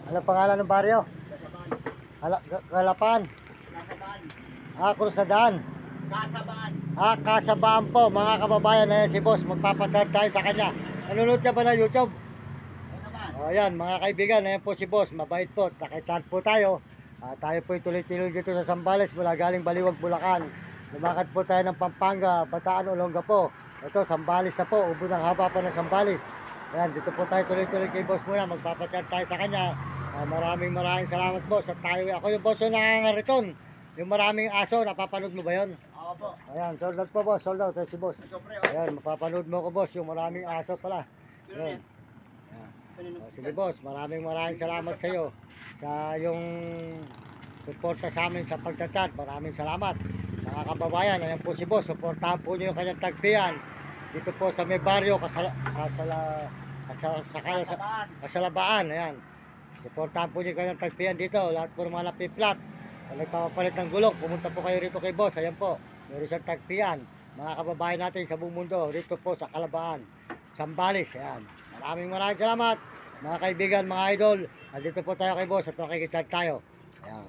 Ano pangalan ng baryo? Kasaban. Kalapan. Kasaban. Cruz na daan. Kasaban. Kasabaan po mga kababayan. Ayan si boss, magpapacharge tayo sa kanya. Nanonood ka ba na YouTube? Ano naman? O ayan mga kaibigan, ayan po si boss, mabait po. Nakicharge po tayo. Tayo po tuloy-tuloy dito sa Zambales mula galing Baliwag, Bulacan. Lumakad po tayo ng Pampanga, Bataan, Olongapo. Ito, Zambales na po, ubo ng haba pa ng Zambales. Ayan, dito po tayo tuloy-tuloy kay boss muna. Magpapachat tayo sa kanya. Maraming salamat boss. At tayo, ako yung boss yung nangangariton. Yung maraming aso, napapanood mo ba yun? Ako po. Ayan, sold out po boss, sold out. Ayan si boss. Siyempre, Ayan, mapapanood mo ko boss, yung maraming aso pala. Ayan. Sige boss, maraming salamat sa iyo sa yung suporta sa amin sa pagchat-chat. Maraming salamat mga kababayan. Ayan po si boss, suportahan po niyo yung kanyang tagpian dito po sa may baryo Kasalabaan. Ayan, suportahan po niyo yung kanyang tagpian dito. Lahat po ng mga napiplat kung nagpapapalit ng gulong, pumunta po kayo rito kay boss. Ayan po, meron siyang tagpian mga kababayan natin sa buong mundo rito po sa Calabaan, Zambales. Ayan, maraming salamat mga kaibigan, mga idol. Nandito po tayo kay boss at makikichat tayo. Ayan.